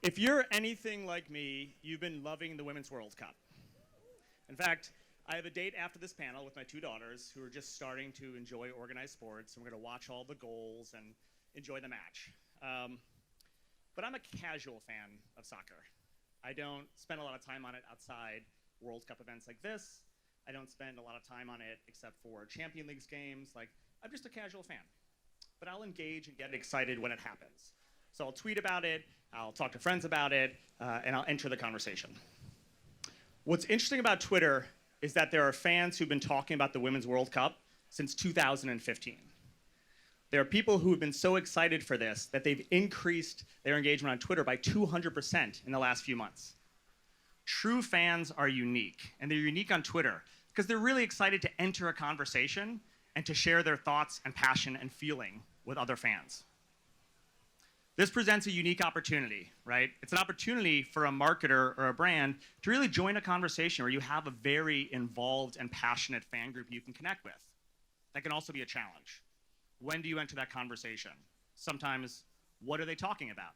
If you're anything like me, you've been loving the Women's World Cup. In fact, I have a date after this panel with my two daughters who are just starting to enjoy organized sports, and we're going to watch all the goals and enjoy the match. But I'm a casual fan of soccer. I don't spend a lot of time on it outside World Cup events like this. I don't spend a lot of time on it except for Champions League games. I'm just a casual fan. But I'll engage and get excited when it happens. So I'll tweet about it, I'll talk to friends about it, and I'll enter the conversation. What's interesting about Twitter is that there are fans who've been talking about the Women's World Cup since 2015. There are people who have been so excited for this that they've increased their engagement on Twitter by 200% in the last few months. True fans are unique, and they're unique on Twitter because they're really excited to enter a conversation and to share their thoughts and passion and feeling with other fans. This presents a unique opportunity, right? It's an opportunity for a marketer or a brand to really join a conversation where you have a very involved and passionate fan group you can connect with. That can also be a challenge. When do you enter that conversation? Sometimes, what are they talking about?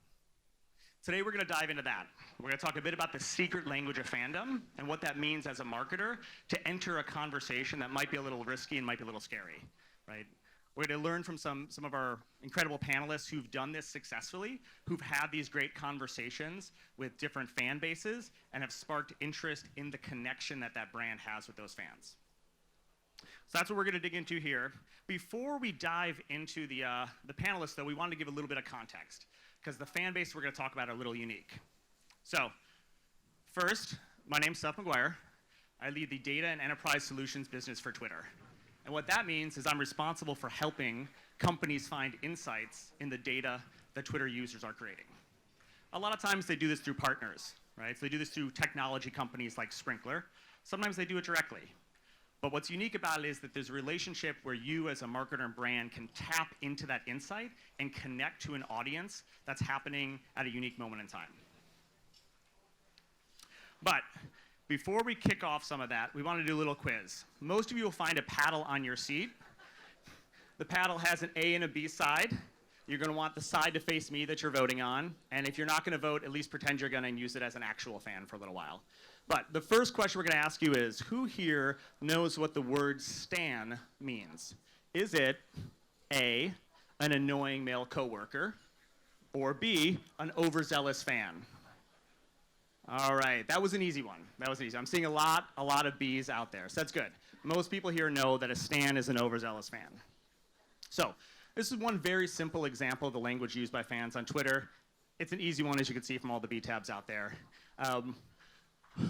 Today we're going to dive into that. We're going to talk a bit about the secret language of fandom and what that means as a marketer to enter a conversation that might be a little risky and might be a little scary, right? We're going to learn from some of our incredible panelists who've done this successfully, who've had these great conversations with different fan bases and have sparked interest in the connection that that brand has with those fans. So that's what we're going to dig into here. Before we dive into the panelists, though, we wanted to give a little bit of context because the fan base we're going to talk about are a little unique. So first, my name's Seth Mcguire. I lead the data and enterprise solutions business for Twitter. And what that means is I'm responsible for helping companies find insights in the data that Twitter users are creating. A lot of times they do this through partners, right? So they do this through technology companies like Sprinklr. Sometimes they do it directly. But what's unique about it is that there's a relationship where you as a marketer and brand can tap into that insight and connect to an audience that's happening at a unique moment in time. But before we kick off some of that, we want to do a little quiz. Most of you will find a paddle on your seat. The paddle has an A and a B side. You're going to want the side to face me that you're voting on. And if you're not going to vote, at least pretend you're going to use it as an actual fan for a little while. But the first question we're going to ask you is, who here knows what the word stan means? Is it A, an annoying male coworker, or B, an overzealous fan? All right, that was an easy one. That was easy. I'm seeing a lot of Bs out there, so that's good. Most people here know that a stan is an overzealous fan. So this is one very simple example of the language used by fans on Twitter. It's an easy one, as you can see from all the B tabs out there.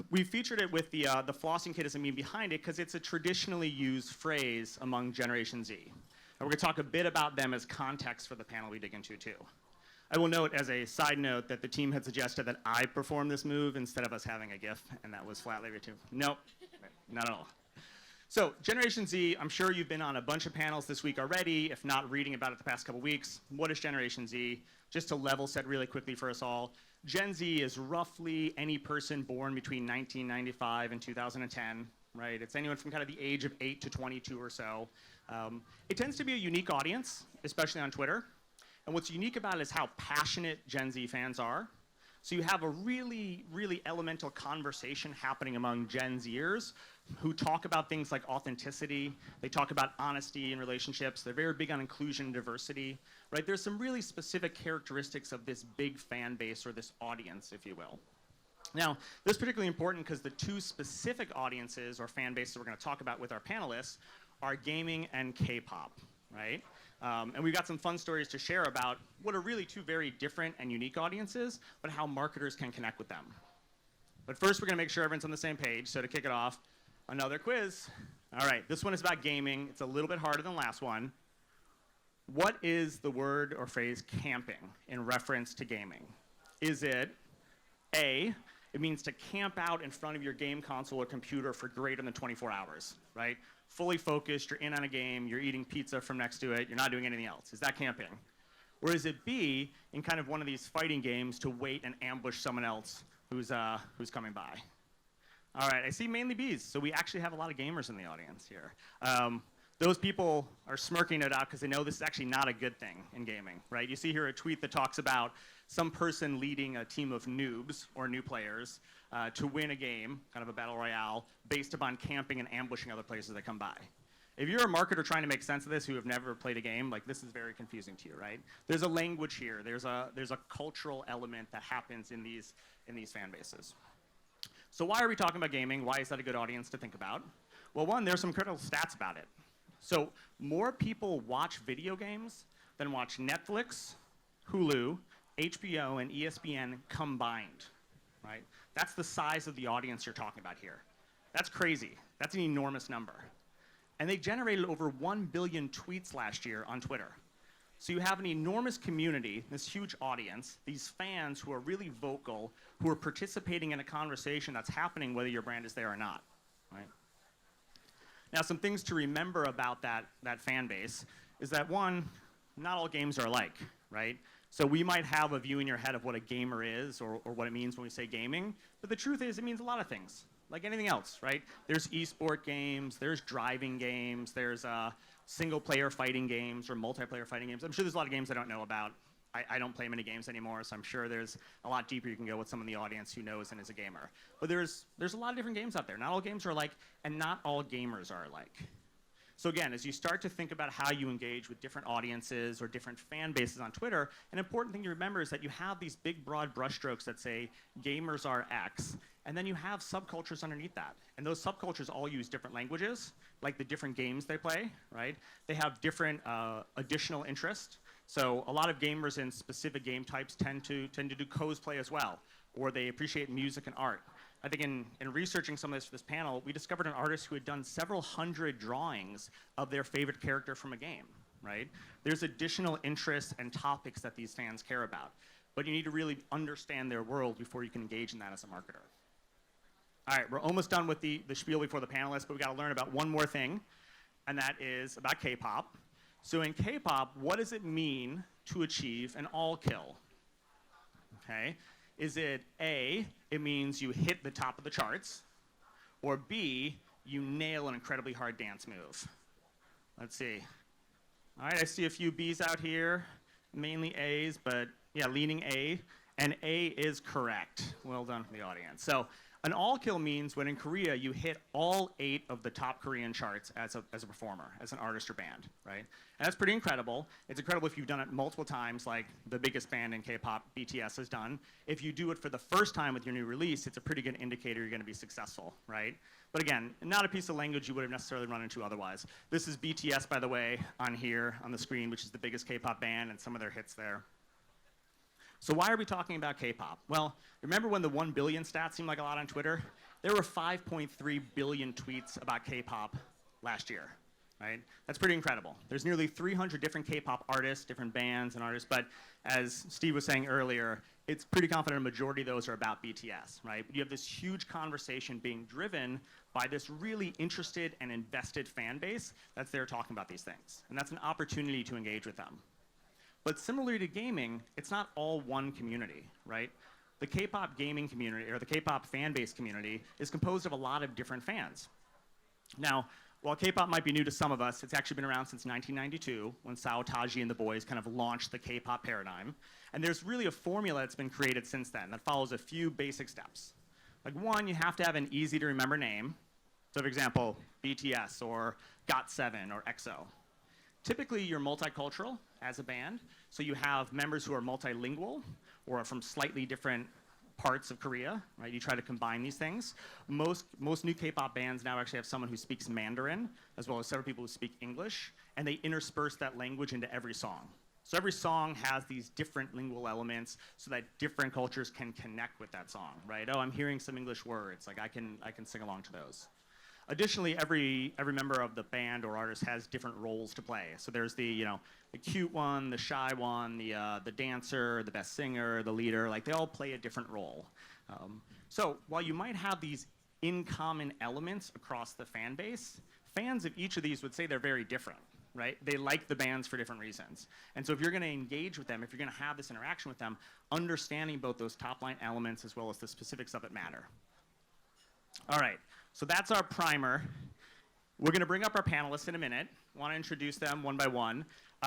We featured it with the flossing kit as a meme behind it because it's a traditionally used phrase among Generation Z. And we're going to talk a bit about them as context for the panel we dig into too. I will note as a side note that the team had suggested that I perform this move instead of us having a GIF, and that was flatly returned. Nope, not at all. So Generation Z, I'm sure you've been on a bunch of panels this week already, if not reading about it the past couple weeks. What is Generation Z? Just to level set really quickly for us all, Gen Z is roughly any person born between 1995 and 2010, right? It's anyone from kind of the age of 8 to 22 or so. It tends to be a unique audience, especially on Twitter. And what's unique about it is how passionate Gen Z fans are. So you have a really, really elemental conversation happening among Gen Zers who talk about things like authenticity. They talk about honesty in relationships. They're very big on inclusion and diversity, right? There's some really specific characteristics of this big fan base or this audience, if you will. Now, this is particularly important because the two specific audiences or fan bases we're going to talk about with our panelists are gaming and K-pop, right? And we've got some fun stories to share about what are really two very different and unique audiences, but how marketers can connect with them. But first, we're going to make sure everyone's on the same page. So to kick it off, another quiz. All right, this one is about gaming. It's a little bit harder than the last one. What is the word or phrase camping in reference to gaming? Is it A, it means to camp out in front of your game console or computer for greater than 24 hours, right? Fully focused, you're in on a game, you're eating pizza from next to it, you're not doing anything else. Is that camping? Or is it B, in kind of one of these fighting games, to wait and ambush someone else who's coming by? All right, I see mainly Bs, so we actually have a lot of gamers in the audience here. Those people are smirking, no doubt, because they know this is actually not a good thing in gaming, right? You see here a tweet that talks about some person leading a team of noobs or new players to win a game, kind of a battle royale, based upon camping and ambushing other players that come by. If you're a marketer trying to make sense of this who have never played a game, like this is very confusing to you, right? There's a language here. There's a cultural element that happens in these fan bases. So why are we talking about gaming? Why is that a good audience to think about? Well, one, there's some critical stats about it. So more people watch video games than watch Netflix, Hulu, HBO, and ESPN combined, right? That's the size of the audience you're talking about here. That's crazy. That's an enormous number. And they generated over 1 billion tweets last year on Twitter. So you have an enormous community, this huge audience, these fans who are really vocal, who are participating in a conversation that's happening whether your brand is there or not, right? Now, some things to remember about that fan base is that, one, not all games are alike, right? So we might have a view in your head of what a gamer is or what it means when we say gaming, but the truth is it means a lot of things. Like anything else, right? There's esport games, there's driving games, there's single-player fighting games or multiplayer fighting games. I'm sure there's a lot of games I don't know about. I don't play many games anymore, so I'm sure there's a lot deeper you can go with someone in the audience who knows and is a gamer. But there's a lot of different games out there. Not all games are alike, and not all gamers are alike. So again, as you start to think about how you engage with different audiences or different fan bases on Twitter, an important thing to remember is that you have these big, broad brushstrokes that say gamers are X, and then you have subcultures underneath that. And those subcultures all use different languages, like the different games they play, right? They have different additional interests. So a lot of gamers in specific game types tend to do cosplay as well, or they appreciate music and art. I think in researching some of this for this panel, we discovered an artist who had done several hundred drawings of their favorite character from a game, right? There's additional interests and topics that these fans care about, but you need to really understand their world before you can engage in that as a marketer. All right, we're almost done with the spiel before the panelists, but we got to learn about one more thing, and that is about K-pop. So in K-pop, what does it mean to achieve an all kill? Okay. Is it A, it means you hit the top of the charts, or B, you nail an incredibly hard dance move? Let's see. All right, I see a few B's out here, mainly A's, but yeah, leaning A, and A is correct. Well done from the audience. So an all kill means when in Korea you hit all 8 of the top Korean charts as a performer, as an artist or band, right? And that's pretty incredible. It's incredible if you've done it multiple times, like the biggest band in K-pop, BTS, has done. If you do it for the first time with your new release, it's a pretty good indicator you're going to be successful, right? But again, not a piece of language you would have necessarily run into otherwise. This is BTS, by the way, on here on the screen, which is the biggest K-pop band, and some of their hits there. So why are we talking about K-pop? Well, remember when the 1 billion stat seemed like a lot on Twitter? There were 5.3 billion tweets about K-pop last year, right? That's pretty incredible. There's nearly 300 different K-pop artists, different bands and artists, but as Steve was saying earlier, it's pretty confident a majority of those are about BTS, right? You have this huge conversation being driven by this really interested and invested fan base that's there talking about these things. And that's an opportunity to engage with them. But similarly to gaming, it's not all one community, right? The K-pop gaming community, or the K-pop fan base community, is composed of a lot of different fans. Now, while K-pop might be new to some of us, it's actually been around since 1992, when Sao Taji and the boys kind of launched the K-pop paradigm. And there's really a formula that's been created since then that follows a few basic steps. Like one, you have to have an easy to remember name. So for example, BTS or GOT7 or EXO. Typically, you're multicultural as a band, so you have members who are multilingual or are from slightly different parts of Korea, right? You try to combine these things. Most new K-pop bands now actually have someone who speaks Mandarin, as well as several people who speak English, and they intersperse that language into every song. So every song has these different lingual elements so that different cultures can connect with that song, right? Oh, I'm hearing some English words, like I can sing along to those. Additionally, every member of the band or artist has different roles to play. So there's the cute one, the shy one, the dancer, the best singer, the leader. Like they all play a different role. So while you might have these in common elements across the fan base, fans of each of these would say they're very different, right? They like the bands for different reasons. And so if you're going to engage with them, if you're going to have this interaction with them, understanding both those top line elements as well as the specifics of it matter. All right. So that's our primer. We're going to bring up our panelists in a minute. I want to introduce them one by one.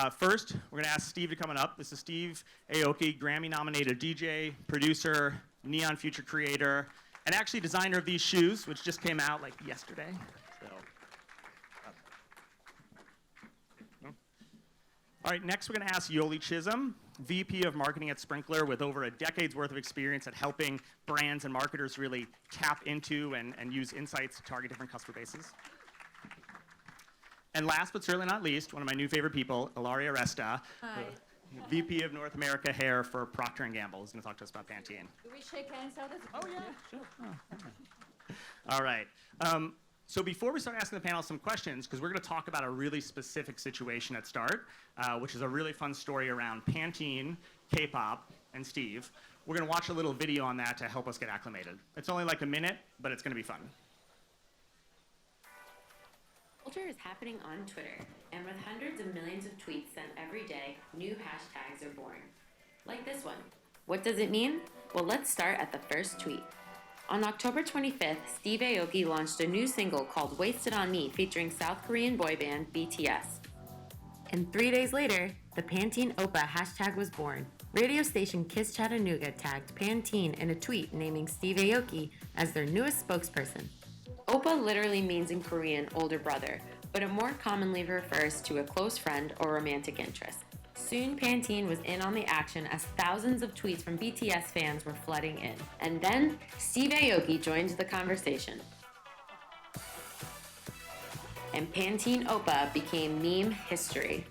First, we're going to ask Steve to come on up. This is Steve Aoki, Grammy-nominated DJ, producer, Neon Future creator, and actually designer of these shoes, which just came out like yesterday. All right, next we're going to ask Yoli Chisholm, VP of Marketing at Sprinklr, with over a decade's worth of experience at helping brands and marketers really tap into and use insights to target different customer bases. And last but certainly not least, one of my new favorite people, Ilaria Resta, VP of North America Hair for Procter & Gamble, is going to talk to us about Pantene. Do we shake hands? Oh, yeah, sure. Oh, all right. So before we start asking the panel some questions, because we're going to talk about a really specific situation at start, which is a really fun story around Pantene, K-pop, and Steve. We're going to watch a little video on that to help us get acclimated. It's only like a minute, but it's going to be fun. Culture is happening on Twitter, and with hundreds of millions of tweets sent every day, new hashtags are born. Like this one. What does it mean? Well, let's start at the first tweet. On October 25th, Steve Aoki launched a new single called Wasted on Me featuring South Korean boy band BTS. And 3 days later, the Pantene Oppa hashtag was born. Radio station Kiss Chattanooga tagged Pantene in a tweet naming Steve Aoki as their newest spokesperson. Oppa literally means in Korean older brother, but it more commonly refers to a close friend or romantic interest. Soon, Pantene was in on the action as thousands of tweets from BTS fans were flooding in. And then, Steve Aoki joined the conversation. And Pantene Oppa became meme history.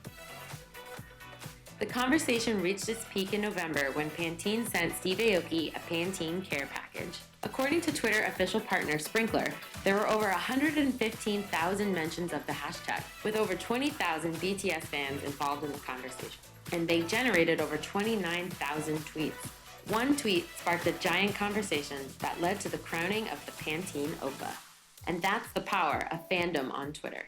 The conversation reached its peak in November when Pantene sent Steve Aoki a Pantene care package. According to Twitter official partner Sprinklr, there were over 115,000 mentions of the hashtag, with over 20,000 BTS fans involved in the conversation. And they generated over 29,000 tweets. One tweet sparked a giant conversation that led to the crowning of the Pantene Oppa. And that's the power of fandom on Twitter.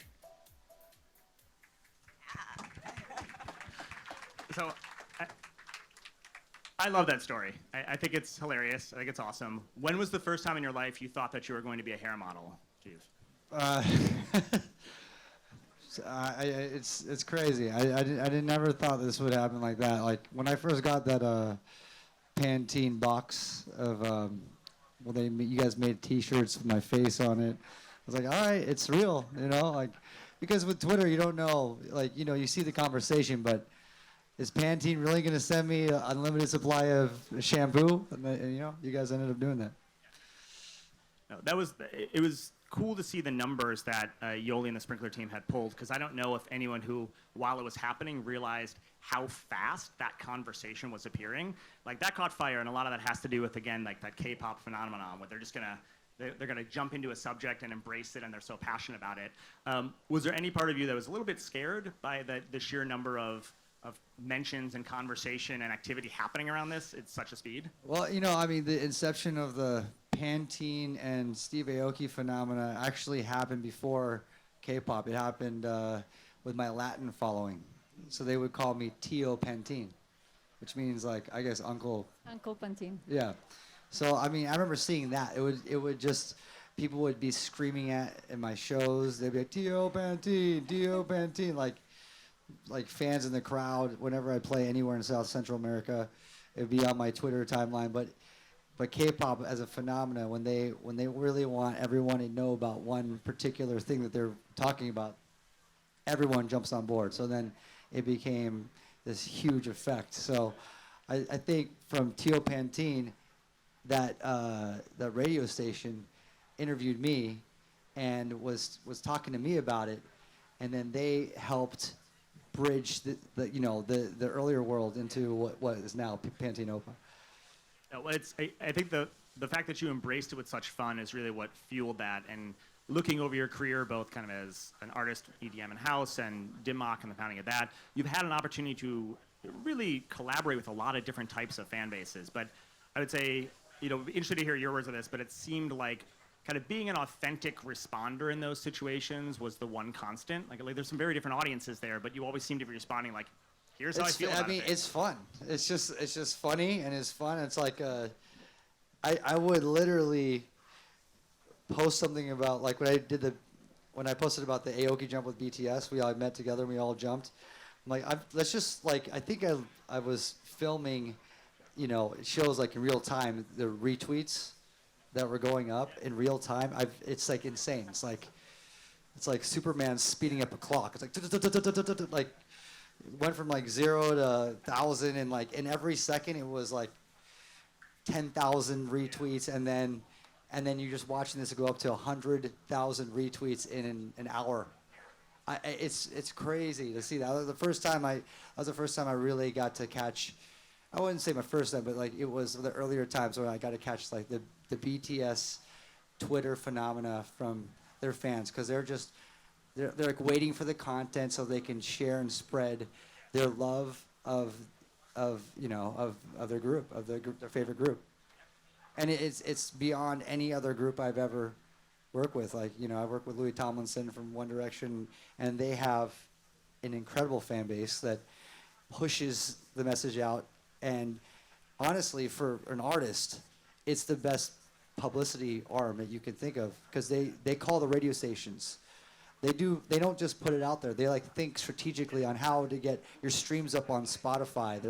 So I love that story. I think it's hilarious. I think it's awesome. When was the first time in your life you thought that you were going to be a hair model, Steve? It's crazy. I never thought this would happen like that. Like when I first got that Pantene box of you guys made T-shirts with my face on it. I was like, all right, it's real, like because with Twitter you don't know, like you see the conversation, but is Pantene really going to send me an unlimited supply of shampoo? And you guys ended up doing that. No, it was cool to see the numbers that Yoli and the Sprinklr team had pulled, because I don't know if anyone who, while it was happening, realized how fast that conversation was appearing. Like that caught fire, and a lot of that has to do with, again, like that K-pop phenomenon, where they're just they're gonna jump into a subject and embrace it, and they're so passionate about it. Was there any part of you that was a little bit scared by the sheer number of mentions and conversation and activity happening around this at such a speed? Well, the inception of the Pantene and Steve Aoki phenomena actually happened before K-pop. It happened with my Latin following. So they would call me Tio Pantene, which means I guess Uncle Pantene. Yeah. So I remember seeing that. It would just, people would be screaming in my shows. They'd be like, Tio Pantene, like fans in the crowd. Whenever I play anywhere in South Central America, it'd be on my Twitter timeline. But K-pop as a phenomena, when they really want everyone to know about one particular thing that they're talking about, everyone jumps on board. So then it became this huge effect. So I think from Tio Pantene, that the radio station interviewed me and was talking to me about it, and then they helped bridge the earlier world into what is now Pantene Oppa. Well, I think the fact that you embraced it with such fun is really what fueled that. And looking over your career, both kind of as an artist, EDM and house, and Dimmock and the founding of that, you've had an opportunity to really collaborate with a lot of different types of fan bases. But I would say, interested to hear your words of this, but it seemed like kind of being an authentic responder in those situations was the one constant. Like there's some very different audiences there, but you always seem to be responding like, here's how I feel about it. It's fun. It's just funny, and it's fun. It's like I would literally post something about, like when I posted about the Aoki jump with BTS, we all met together and we all jumped. like, let's just like, I think I was filming, you know, it shows like in real time the retweets that were going up in real time. It's like insane. It's like Superman speeding up a clock. It's like it went from like 0 to 1,000, and like in every second it was like 10,000 retweets, and then you're just watching this go up to 100,000 retweets in an hour. It's crazy to see that. That was the first time I really got to catch. I wouldn't say my first time, but like it was the earlier times when I got to catch like the BTS Twitter phenomena from their fans, because they're like waiting for the content so they can share and spread their love of you know of their group, of their favorite group. And it's beyond any other group I've ever worked with. Like, you know, I worked with Louis Tomlinson from One Direction, and they have an incredible fan base that pushes the message out. And honestly, for an artist, it's the best publicity arm that you can think of, because they call the radio stations. They don't just put it out there. They like think strategically on how to get your streams up on Spotify.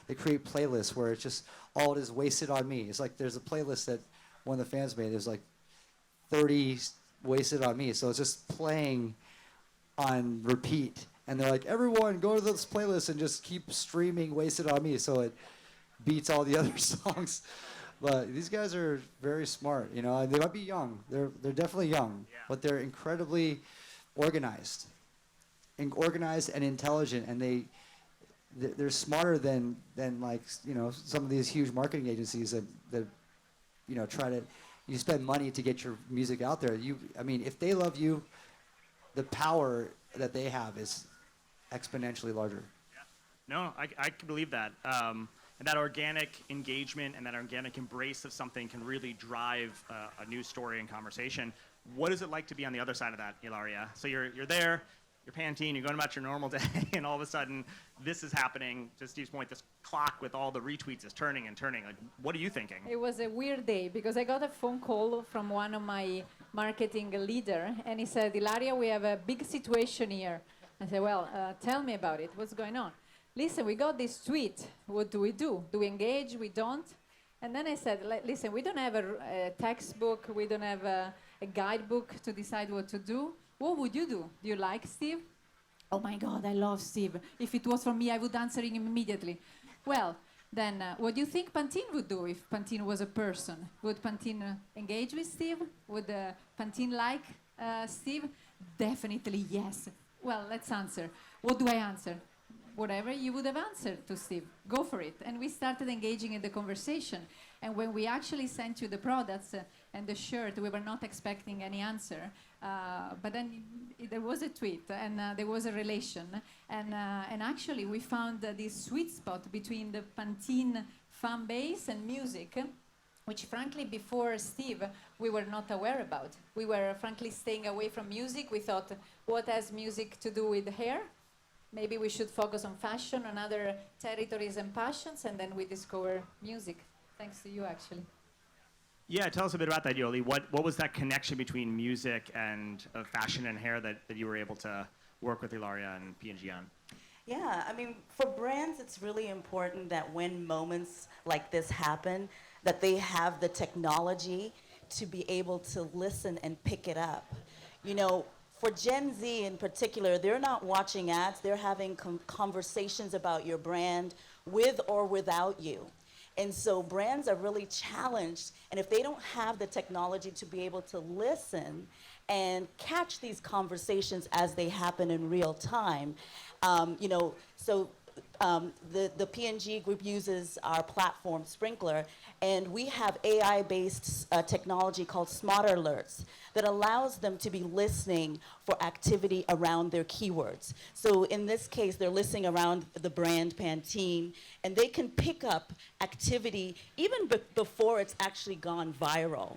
They create playlists where it's just all it is wasted on me. It's like there's a playlist that one of the fans made. There's like 30 wasted on me. So it's just playing on repeat. And they're like, everyone go to this playlist and just keep streaming Wasted on Me, so it beats all the other songs. But these guys are very smart, you know. They might be young. They're definitely young, but they're incredibly organized and intelligent, and they're smarter than like, you know, some of these huge marketing agencies that you know you spend money to get your music out there. I mean, if they love you, the power that they have is exponentially larger. No, I can believe that. And that organic engagement and that organic embrace of something can really drive a news story and conversation. What is it like to be on the other side of that, Ilaria? So you're there, you're Pantene, you're going about your normal day, and all of a sudden this is happening. To Steve's point, this clock with all the retweets is turning and turning. Like, what are you thinking? It was a weird day because I got a phone call from one of my marketing leader, and he said, Ilaria, we have a big situation here. I said, well, tell me about it. What's going on? Listen, we got this tweet. What do? Do we engage? We don't? And then I said, listen, we don't have a textbook. We don't have a guidebook to decide what to do. What would you do? Do you like Steve? Oh my God, I love Steve. If it was for me, I would answer him immediately. Well, then what do you think Pantene would do if Pantene was a person? Would Pantene engage with Steve? Would Pantene like Steve? Definitely yes. Well, let's answer. What do I answer? Whatever you would have answered to Steve. Go for it. And we started engaging in the conversation. And when we actually sent you the products and the shirt, we were not expecting any answer. But then there was a tweet, and there was a relation. And actually, we found this sweet spot between the Pantene fan base and music, which frankly, before Steve, we were not aware about. We were frankly staying away from music. We thought, what has music to do with hair? Maybe we should focus on fashion, on other territories and passions, and then we discover music. Thanks to you, actually. Yeah, tell us a bit about that, Yoli. What was that connection between music and fashion and hair that you were able to work with Ilaria and P&G on? Yeah, I mean, for brands, it's really important that when moments like this happen, that they have the technology to be able to listen and pick it up. You know, for Gen Z in particular, they're not watching ads, they're having conversations about your brand with or without you. And so brands are really challenged, and if they don't have the technology to be able to listen and catch these conversations as they happen in real time, you know, so the P&G group uses our platform, Sprinklr, and we have AI-based technology called Smart Alerts that allows them to be listening for activity around their keywords. So in this case, they're listening around the brand Pantene, and they can pick up activity even before it's actually gone viral.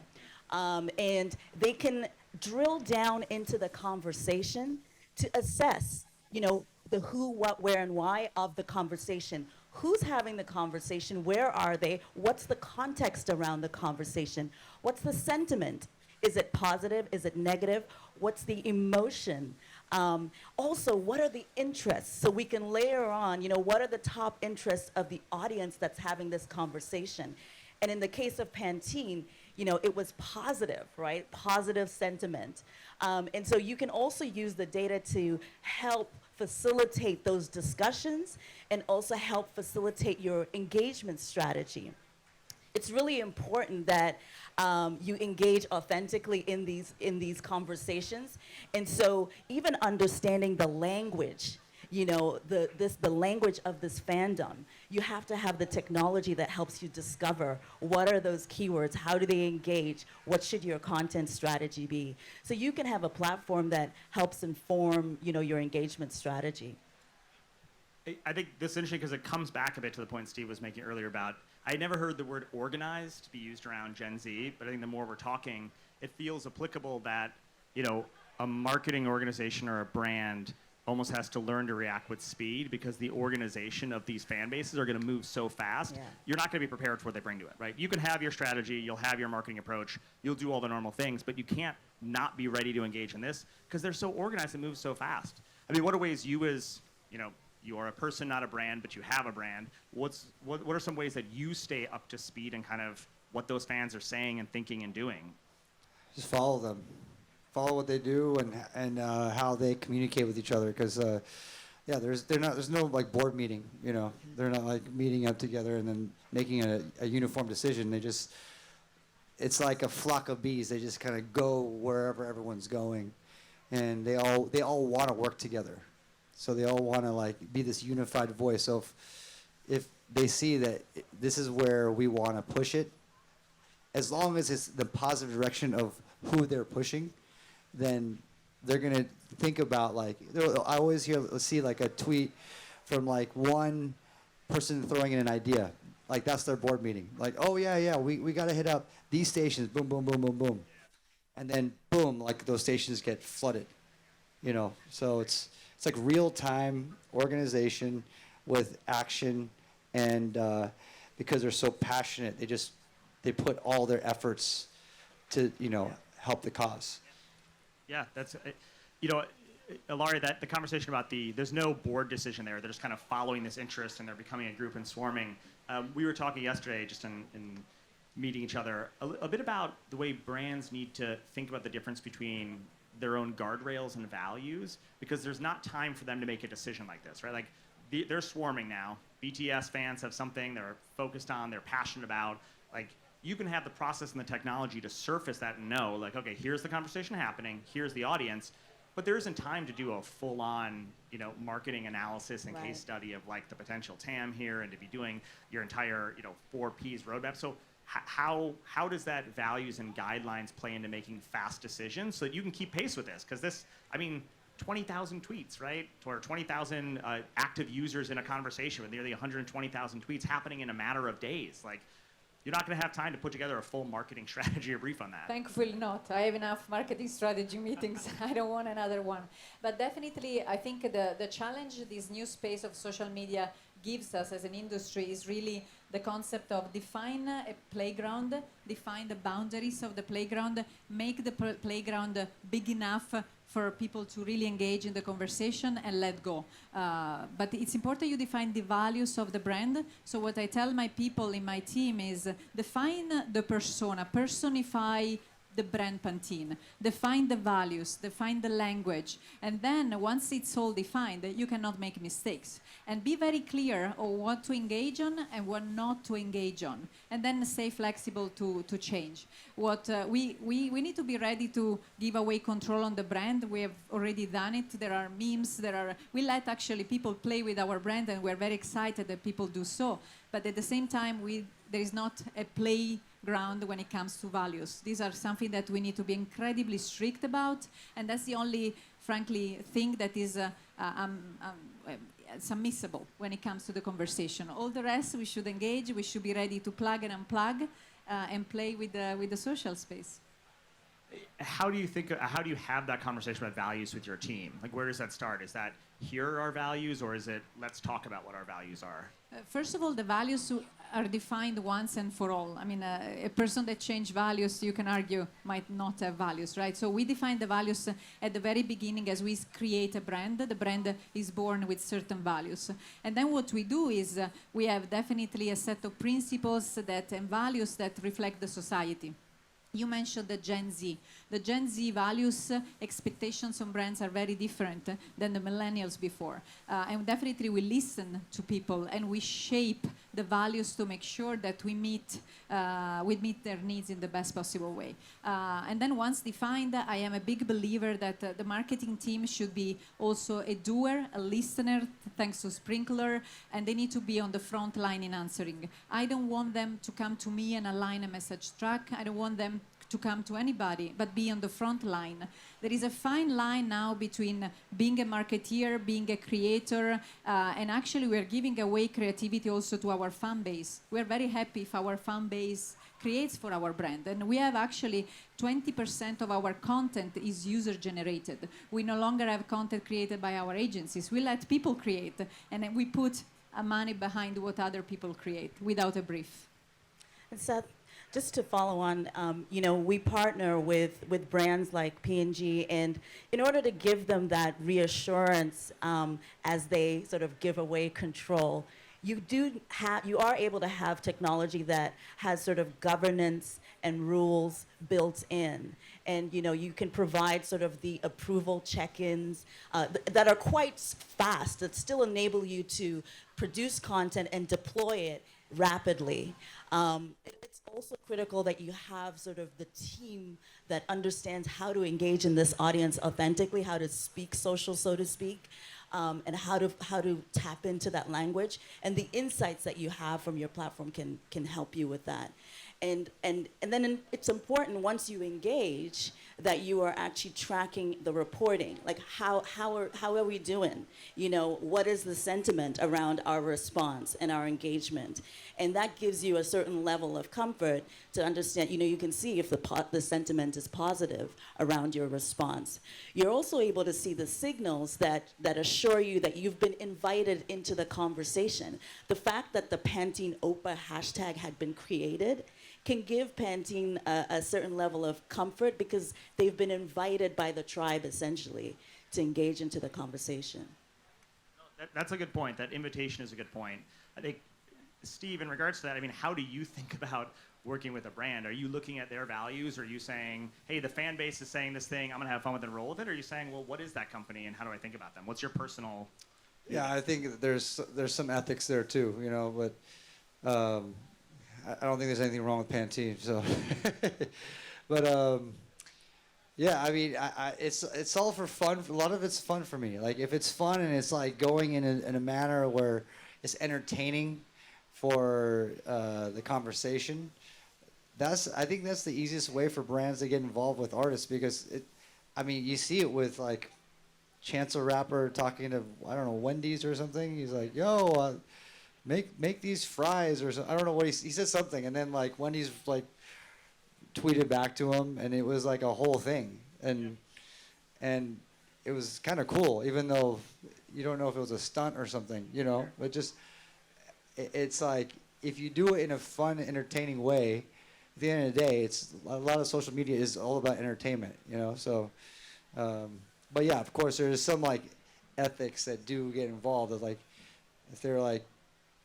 And they can drill down into the conversation to assess, you know, the who, what, where, and why of the conversation. Who's having the conversation? Where are they? What's the context around the conversation? What's the sentiment? Is it positive? Is it negative? What's the emotion? Also, what are the interests? So we can layer on, what are the top interests of the audience that's having this conversation? And in the case of Pantene, it was positive, right? Positive sentiment. And so you can also use the data to help facilitate those discussions and also help facilitate your engagement strategy. It's really important that you engage authentically in these conversations. And so even understanding the language, the language of this fandom, you have to have the technology that helps you discover what are those keywords, how do they engage, what should your content strategy be. So you can have a platform that helps inform, your engagement strategy. I think this is interesting because it comes back a bit to the point Steve was making earlier about, I never heard the word organized be used around Gen Z, but I think the more we're talking, it feels applicable that, a marketing organization or a brand almost has to learn to react with speed because the organization of these fan bases are going to move so fast. Yeah. You're not going to be prepared for what they bring to it, right? You can have your strategy, you'll have your marketing approach, you'll do all the normal things, but you can't not be ready to engage in this because they're so organized and move so fast. I mean, what are ways you as, you are a person, not a brand, but you have a brand. What are some ways that you stay up to speed and kind of what those fans are saying and thinking and doing? Just follow them. Follow what they do and how they communicate with each other. Because there's no like board meeting. They're not like meeting up together and then making a uniform decision. It's like a flock of bees. They just kind of go wherever everyone's going, and they all want to work together. So they all want to like be this unified voice. So if they see that this is where we want to push it, as long as it's the positive direction of who they're pushing, then they're gonna think about like, I always see like a tweet from like one person throwing in an idea, like that's their board meeting. Like, oh yeah, we gotta hit up these stations, boom, boom, boom, boom, boom, and then boom, like those stations get flooded. So it's like real-time organization with action, and because they're so passionate, they put all their efforts to help the cause. Yeah, that's Ilaria, that the conversation about there's no board decision there. They're just kind of following this interest and they're becoming a group and swarming. We were talking yesterday, just in meeting each other, a bit about the way brands need to think about the difference between their own guardrails and values, because there's not time for them to make a decision like this, right? Like they're swarming now. BTS fans have something they're focused on, they're passionate about. Like you can have the process and the technology to surface that and know, like, okay, here's the conversation happening, here's the audience, but there isn't time to do a full-on, marketing analysis and case study of like the potential TAM here and to be doing your entire, 4 Ps roadmap. So how does that values and guidelines play into making fast decisions so that you can keep pace with this? Because 20,000 tweets, right? Or 20,000 active users in a conversation with nearly 120,000 tweets happening in a matter of days. Like, you're not going to have time to put together a full marketing strategy or brief on that. Thankfully not. I have enough marketing strategy meetings. I don't want another one. But definitely, I think the challenge this new space of social media gives us as an industry is really the concept of define a playground, define the boundaries of the playground, make the playground big enough for people to really engage in the conversation and let go. But it's important you define the values of the brand. So what I tell my people in my team is define the persona, personify the brand Pantene, define the values, define the language, and then once it's all defined, you cannot make mistakes. And be very clear on what to engage on and what not to engage on, and then stay flexible to change. What we need to be ready to give away control on the brand. We have already done it. There are memes, we let actually people play with our brand, and we're very excited that people do so. But at the same time, there is not a playground when it comes to values. These are something that we need to be incredibly strict about, and that's the only, frankly, thing that is submissible when it comes to the conversation. All the rest, we should engage, we should be ready to plug and unplug and play with the social space. how do you have that conversation about values with your team? Like, where does that start? Is that here are our values, or is it let's talk about what our values are? First of all, the values are defined once and for all. I mean, a person that changes values, you can argue, might not have values, right? So we define the values at the very beginning as we create a brand. The brand is born with certain values. And then what we do is we have definitely a set of principles and values that reflect the society. You mentioned the Gen Z. The Gen Z values, expectations on brands are very different than the millennials before. And definitely we listen to people and we shape the values to make sure that we meet their needs in the best possible way. And then once defined, I am a big believer that the marketing team should be also a doer, a listener, thanks to Sprinklr, and they need to be on the front line in answering. I don't want them to come to me and align a message track. I don't want them to come to anybody, but be on the front line. There is a fine line now between being a marketeer, being a creator, and actually we're giving away creativity also to our fan base. We're very happy if our fan base creates for our brand. And we have actually 20% of our content is user generated. We no longer have content created by our agencies. We let people create, and then we put money behind what other people create without a brief. And Seth, just to follow on, we partner with brands like P&G, and in order to give them that reassurance as they sort of give away control, you are able to have technology that has sort of governance and rules built in. And you can provide sort of the approval check-ins that are quite fast, that still enable you to produce content and deploy it rapidly. It's also critical that you have sort of the team that understands how to engage in this audience authentically, how to speak social, so to speak, and how to tap into that language. And the insights that you have from your platform can help you with that. And then it's important once you engage that you are actually tracking the reporting. Like how are we doing? What is the sentiment around our response and our engagement? And that gives you a certain level of comfort to understand, you can see if the sentiment is positive around your response. You're also able to see the signals that assure you that you've been invited into the conversation. The fact that the Pantene OPA hashtag had been created can give Pantene a certain level of comfort because they've been invited by the tribe, essentially, to engage into the conversation. That's a good point. That invitation is a good point. I think, Steve, in regards to that, I mean, how do you think about working with a brand? Are you looking at their values? Or are you saying, hey, the fan base is saying this thing, I'm going to have fun with it and roll with it? Or are you saying, well, what is that company and how do I think about them? What's your personal... Yeah, I think there's some ethics there too, but I don't think there's anything wrong with Pantene. So, but yeah, I mean, it's all for fun. A lot of it's fun for me. Like if it's fun and it's like going in a manner where it's entertaining for the conversation. I think that's the easiest way for brands to get involved with artists because you see it with like Chance the Rapper talking to Wendy's or something. He's like, yo. Make these fries or something. I don't know what he said something, and then like Wendy's like tweeted back to him, and it was like a whole thing, and it was kind of cool, even though you don't know if it was a stunt or something, But just it's like if you do it in a fun, entertaining way, at the end of the day, it's a lot of social media is all about entertainment, So, but yeah, of course, there's some like ethics that do get involved. Of, like if they're like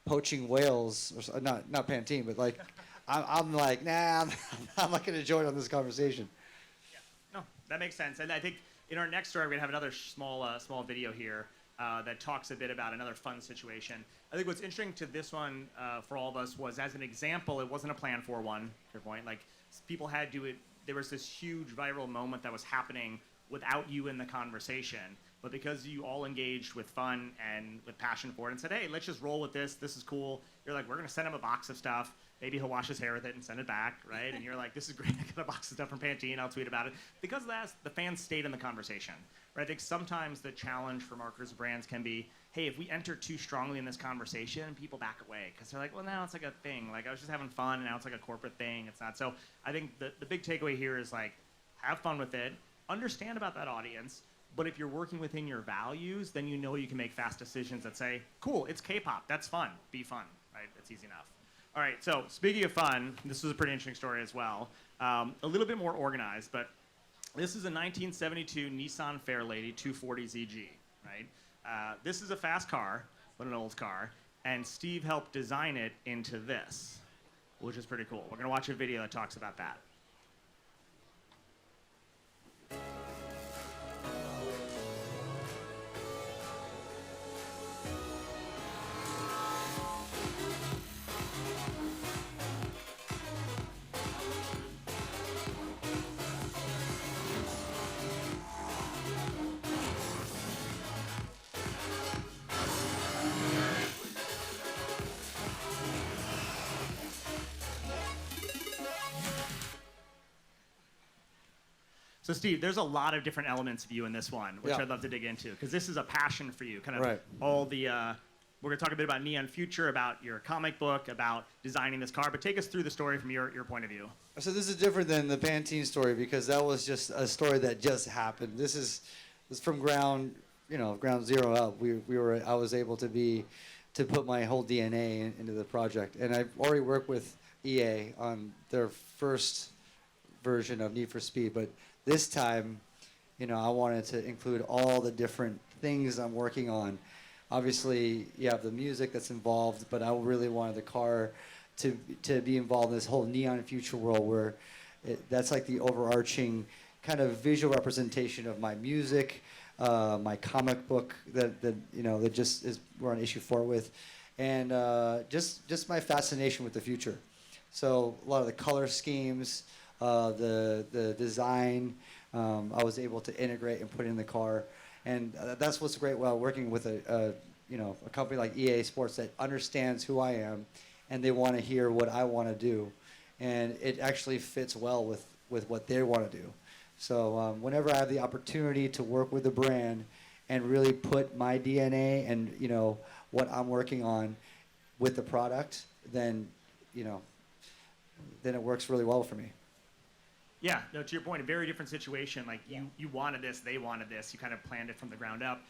poaching whales, or not Pantene, but like, I'm like, nah, I'm not going to join on this conversation. Yeah, no, that makes sense. And I think in our next story, we're going to have another small video here that talks a bit about another fun situation. I think what's interesting to this one for all of us was, as an example, it wasn't a plan for one, to your point. Like, people had to do it. There was this huge viral moment that was happening without you in the conversation. But because you all engaged with fun and with passion for it and said, hey, let's just roll with this. This is cool. You're like, we're going to send him a box of stuff. Maybe he'll wash his hair with it and send it back, right? And you're like, this is great. I got a box of stuff from Pantene. I'll tweet about it. Because of that, the fans stayed in the conversation, right? I think sometimes the challenge for marketers and brands can be, hey, if we enter too strongly in this conversation, people back away. Because they're like, well, now it's like a thing. Like, I was just having fun, and now it's like a corporate thing. It's not. So I think the big takeaway here is, like, have fun with it, understand about that audience, but if you're working within your values, then you know you can make fast decisions that say, cool, it's K-pop, that's fun, be fun, right? It's easy enough. All right, so speaking of fun, this was a pretty interesting story as well. A little bit more organized, but this is a 1972 Nissan Fairlady 240ZG, right? This is a fast car, but an old car, and Steve helped design it into this, which is pretty cool. We're gonna watch a video that talks about that. So Steve, there's a lot of different elements of you in this one, which Yeah. I'd love to dig into, because this is a passion for you. Kind of Right. all the, we're gonna talk a bit about Neon Future, about your comic book, about designing this car, but take us through the story from your point of view. So this is different than the Pantene story because that was just a story that just happened. This is from ground zero up. I was able to put my whole DNA into the project, and I've already worked with EA on their first version of Need for Speed, but this time, I wanted to include all the different things I'm working on. Obviously, you have the music that's involved, but I really wanted the car to be involved in this whole neon future world where that's like the overarching kind of visual representation of my music, my comic book that just is we're on issue 4 with, and just my fascination with the future. So a lot of the color schemes, the design, I was able to integrate and put in the car, and that's what's great while working with a company like EA Sports that understands who I am, and they want to hear what I want to do, and it actually fits well with what they want to do. So whenever I have the opportunity to work with a brand and really put my DNA and what I'm working on with the product, then it works really well for me. Yeah, no, to your point, a very different situation. Like you wanted this, they wanted this. You kind of planned it from the ground up.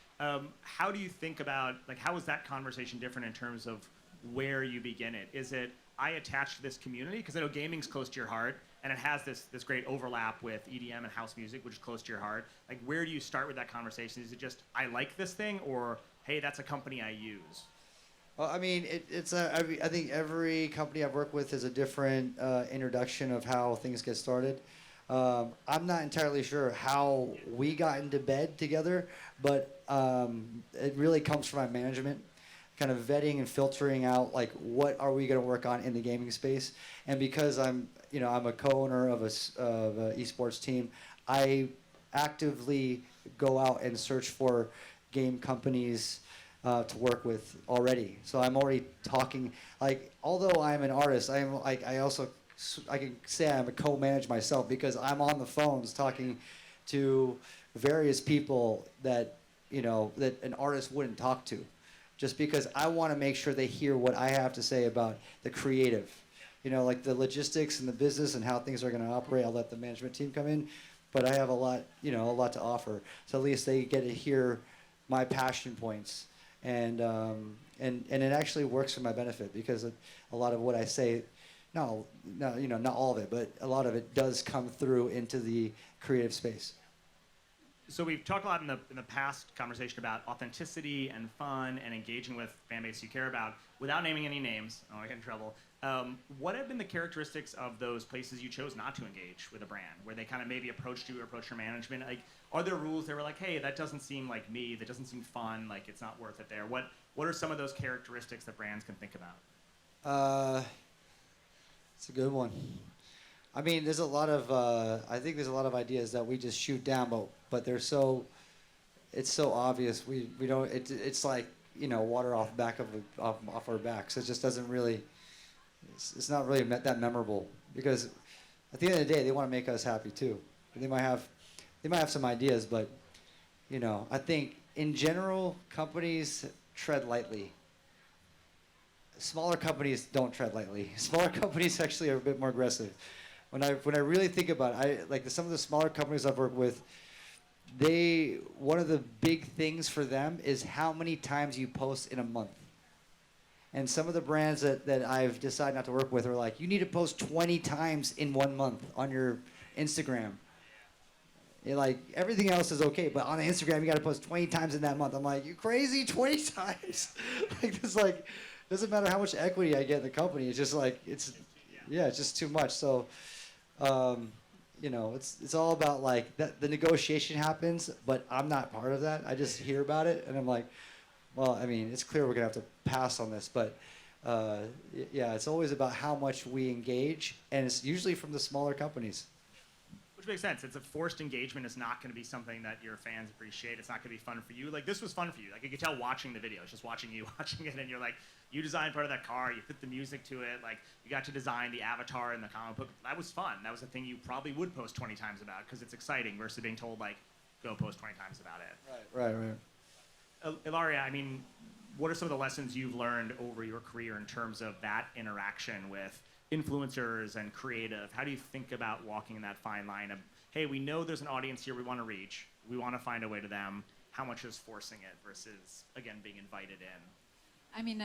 How do you think about, how is that conversation different in terms of where you begin it? Is it, I attach to this community? Because I know gaming's close to your heart, and it has this great overlap with EDM and house music, which is close to your heart. Like, where do you start with that conversation? Is it just, I like this thing, or, hey, that's a company I use? Well, I mean, I think every company I've worked with is a different introduction of how things get started. I'm not entirely sure how we got into bed together, but it really comes from my management, kind of vetting and filtering out what are we going to work on in the gaming space. And because I'm a co-owner of a esports team, I actively go out and search for game companies to work with already. So I'm already talking. Although I'm an artist, I can say I'm a co-manager myself because I'm on the phones talking to various people that that an artist wouldn't talk to, just because I want to make sure they hear what I have to say about the creative, the logistics and the business and how things are going to operate. I'll let the management team come in, but I have a lot to offer. So at least they get to hear my passion points, and it actually works for my benefit because a lot of what I say. No, not all of it, but a lot of it does come through into the creative space. So we've talked a lot in the past conversation about authenticity and fun and engaging with fan base you care about. Without naming any names, I get in trouble. What have been the characteristics of those places you chose not to engage with a brand, where they kind of maybe approached you or approached your management? Are there rules that were like, hey, that doesn't seem like me, that doesn't seem fun, it's not worth it there? What are some of those characteristics that brands can think about? It's a good one. I mean, there's a lot of I think there's a lot of ideas that we just shoot down, but they're so it's so obvious. We don't. It's like water off our backs. It just doesn't really. It's not really that memorable because at the end of the day, they want to make us happy too. They might have some ideas, but I think in general, companies tread lightly. Smaller companies don't tread lightly. Smaller companies actually are a bit more aggressive. when I really think about it, some of the smaller companies I've worked with, one of the big things for them is how many times you post in a month. And some of the brands that I've decided not to work with are like, you need to post 20 times in 1 month on your Instagram. Like, everything else is okay, but on Instagram, you got to post 20 times in that month. I'm like, you crazy? 20 times? Doesn't matter how much equity I get in the company. It's just like, it's just too much. So, it's all about like that. The negotiation happens, but I'm not part of that. I just hear about it, and I'm like, well, I mean, it's clear we're gonna have to pass on this, but it's always about how much we engage, and it's usually from the smaller companies. Which makes sense. It's a forced engagement. It's not going to be something that your fans appreciate. It's not going to be fun for you. Like, this was fun for you. Like, you could tell watching the video. It's just watching you watching it, and you're like, you designed part of that car. You put the music to it. Like, you got to design the avatar in the comic book. That was fun. That was a thing you probably would post 20 times about because it's exciting versus being told, like, go post 20 times about it. Right. Ilaria, I mean, what are some of the lessons you've learned over your career in terms of that interaction with influencers and creative? How do you think about walking in that fine line of, hey, we know there's an audience here we want to reach. We want to find a way to them. How much is forcing it versus, again, being invited in? I mean,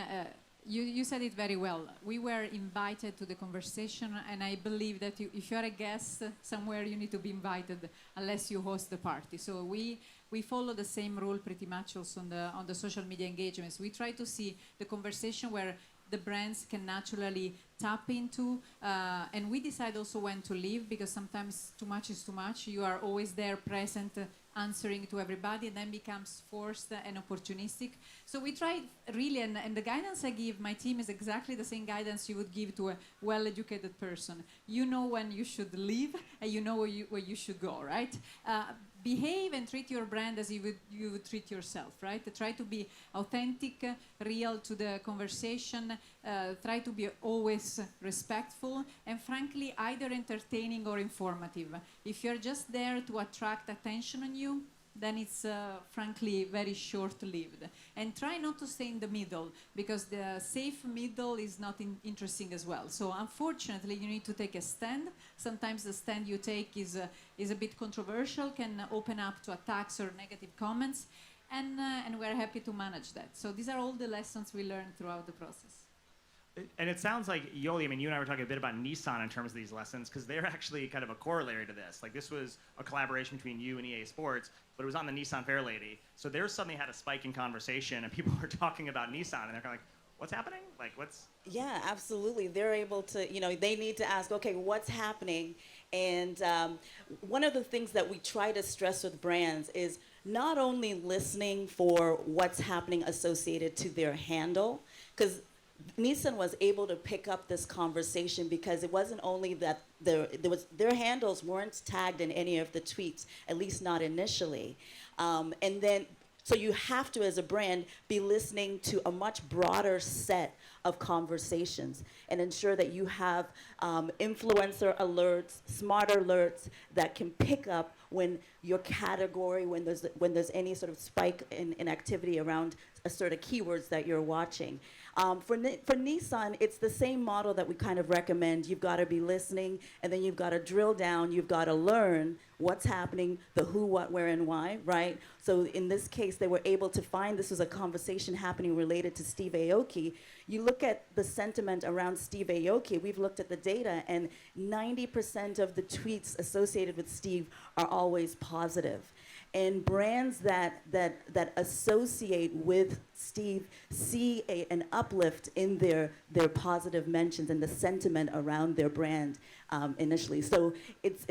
you said it very well. We were invited to the conversation, and I believe that if you're a guest somewhere, you need to be invited unless you host the party. So we follow the same rule pretty much also on the social media engagements. We try to see the conversation where the brands can naturally tap into, and we decide also when to leave, because sometimes too much is too much. You are always there present, answering to everybody, and then becomes forced and opportunistic. So we try really, and the guidance I give my team is exactly the same guidance you would give to a well-educated person. You know when you should leave, and you know where you should go, right? Behave and treat your brand as you would treat yourself, right? Try to be authentic, real to the conversation. Try to be always respectful, and frankly, either entertaining or informative. If you're just there to attract attention on you, then it's frankly very short-lived. And try not to stay in the middle, because the safe middle is not interesting as well. So unfortunately, you need to take a stand. Sometimes the stand you take is a bit controversial, can open up to attacks or negative comments, and we're happy to manage that. So these are all the lessons we learned throughout the process. And it sounds like, Yoli, I mean, you and I were talking a bit about Nissan in terms of these lessons, because they're actually kind of a corollary to this. Like, this was a collaboration between you and EA Sports, but it was on the Nissan Fair Lady. So they suddenly had a spike in conversation, and people were talking about Nissan, and they're kind of like, what's happening? Like, what's... Yeah, absolutely. They're able to, they need to ask, okay, what's happening? And one of the things that we try to stress with brands is not only listening for what's happening associated to their handle, because Nissan was able to pick up this conversation because it wasn't only that their handles weren't tagged in any of the tweets, at least not initially. And then, so you have to, as a brand, be listening to a much broader set of conversations and ensure that you have influencer alerts, smart alerts that can pick up when your category, when there's any sort of spike in activity around a sort of keywords that you're watching. For Nissan, it's the same model that we kind of recommend. You've got to be listening, and then you've got to drill down. You've got to learn what's happening, the who, what, where, and why, right? So in this case, they were able to find this was a conversation happening related to Steve Aoki. You look at the sentiment around Steve Aoki, we've looked at the data, and 90% of the tweets associated with Steve are always positive. And brands that associate with Steve see an uplift in their positive mentions and the sentiment around their brand initially. So it's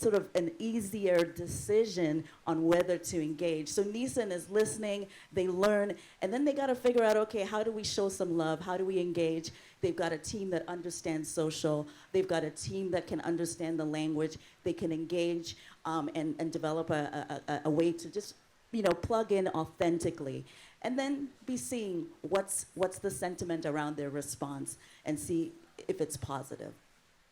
sort of an easier decision on whether to engage. So Nissan is listening, they learn, and then they got to figure out, okay, how do we show some love? How do we engage? They've got a team that understands social. They've got a team that can understand the language. They can engage and develop a way to just, plug in authentically. And then be seeing what's the sentiment around their response and see if it's positive.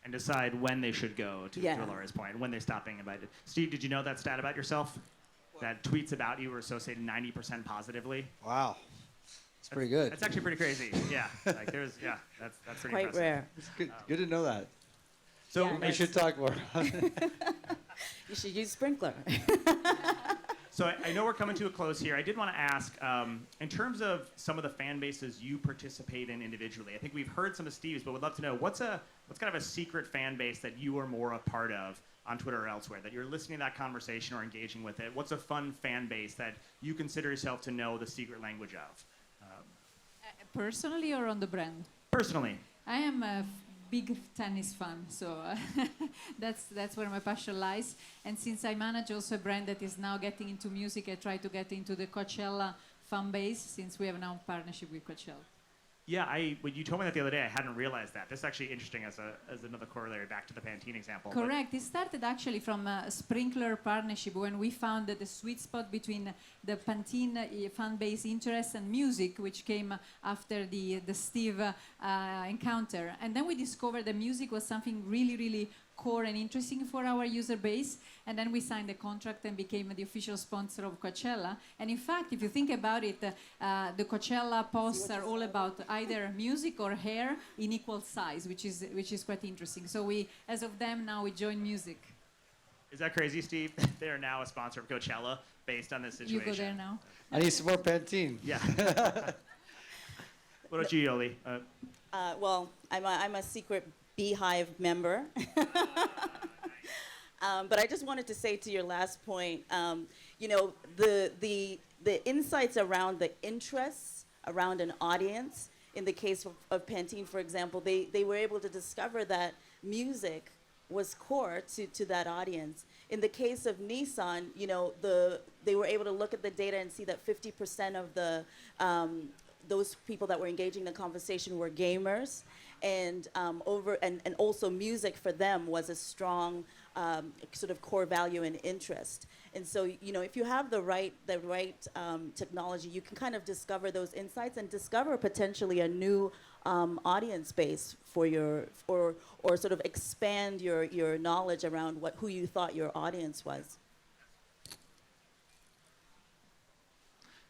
And decide when they should go, to Laura's point, when they stop being invited. Steve, did you know that stat about yourself? That tweets about you were associated 90% positively? Wow. That's pretty good. That's actually pretty crazy. Yeah. Like that's pretty quite impressive. rare. It's good to know that. So Yeah, We should talk more. You should use Sprinkler. So I know we're coming to a close here. I did want to ask, in terms of some of the fan bases you participate in individually, I think we've heard some of Steve's, but would love to know what's kind of a secret fan base that you are more a part of on Twitter or elsewhere, that you're listening to that conversation or engaging with it? What's a fun fan base that you consider yourself to know the secret language of? Personally or on the brand? Personally. I am a big tennis fan, so that's where my passion lies. And since I manage also a brand that is now getting into music, I try to get into the Coachella fan base since we have now a partnership with Coachella. Yeah, when you told me that the other day, I hadn't realized that. This is actually interesting as another corollary back to the Pantene example. Correct. It started actually from a Sprinklr partnership when we found the sweet spot between the Pantene fan base interest and music, which came after the Steve encounter. And then we discovered that music was something really, really core and interesting for our user base. And then we signed a contract and became the official sponsor of Coachella. And in fact, if you think about it, the Coachella posts are all about either music or hair in equal size, which is quite interesting. So we, as of them, now we join music. Is that crazy, Steve? They are now a sponsor of Coachella based on this You situation. go there now. I need some more Pantene. Yeah. What about you, Yoli? Well, I'm a secret Beehive member. But I just wanted to say to your last point, you know, the insights around the interests around an audience, in the case of Pantene, for example, they were able to discover that music was core to that audience. In the case of Nissan, you know, they were able to look at the data and see that 50% of those people that were engaging in the conversation were gamers, and also music for them was a strong sort of core value and interest. And so, you know, if you have the right technology, you can kind of discover those insights and discover potentially a new audience base for or sort of expand your knowledge around who you thought your audience was.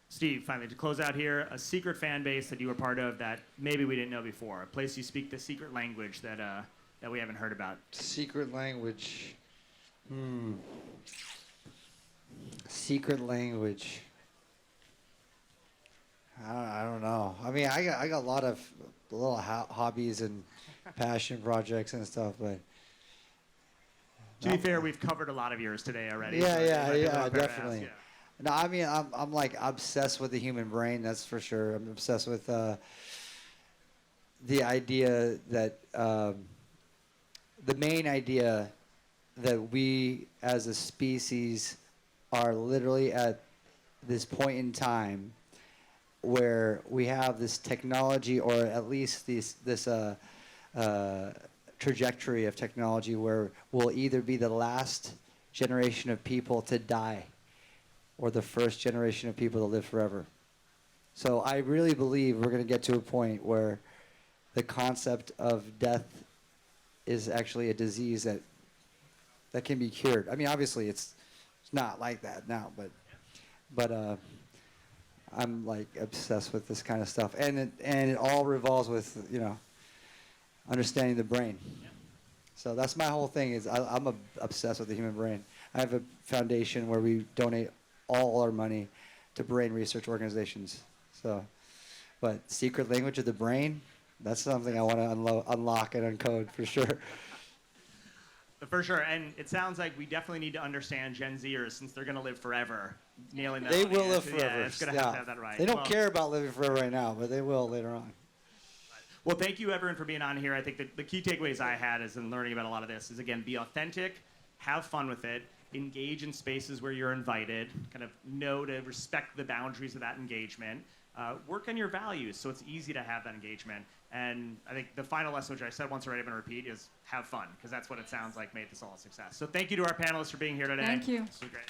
Steve, finally, to close out here, a secret fan base that you were part of that maybe we didn't know before, a place you speak the secret language that we haven't heard about. Secret language. Secret language. I don't know. I mean, I got a lot of little hobbies and passion projects and stuff, but. To be fair, we've covered a lot of yours today already. Yeah, so it might be a yeah, little fair to definitely. ask, yeah. No, I mean, I'm like obsessed with the human brain. That's for sure. I'm obsessed with the idea that the main idea that we as a species are literally at this point in time where we have this technology, or at least this trajectory of technology, where we'll either be the last generation of people to die or the first generation of people to live forever. So I really believe we're going to get to a point where the concept of death is actually a disease that can be cured. I mean, obviously it's not like that now, but I'm like obsessed with this kind of stuff, and it all revolves with, you know, understanding the brain. So that's my whole thing. Is I'm obsessed with the human brain. I have a foundation where we donate all our money to brain research organizations. So, but secret language of the brain, that's something I want to unlock and uncode for sure. For sure, and it sounds like we definitely need to understand Gen Zers, since they're going to live forever. Nailing that. They one will in. live Yeah, forever. it's going to have that right. They don't Well, care about living forever right now, but they will later on. Well, thank you, everyone, for being on here. I think that the key takeaways I had is in learning about a lot of this is, again, be authentic, have fun with it, engage in spaces where you're invited, kind of know to respect the boundaries of that engagement, work on your values so it's easy to have that engagement. And I think the final lesson, which I said once already, I'm going to repeat, is have fun, because that's what it sounds like made this all a success. So thank you to our panelists for being here today. Thank you. This was great.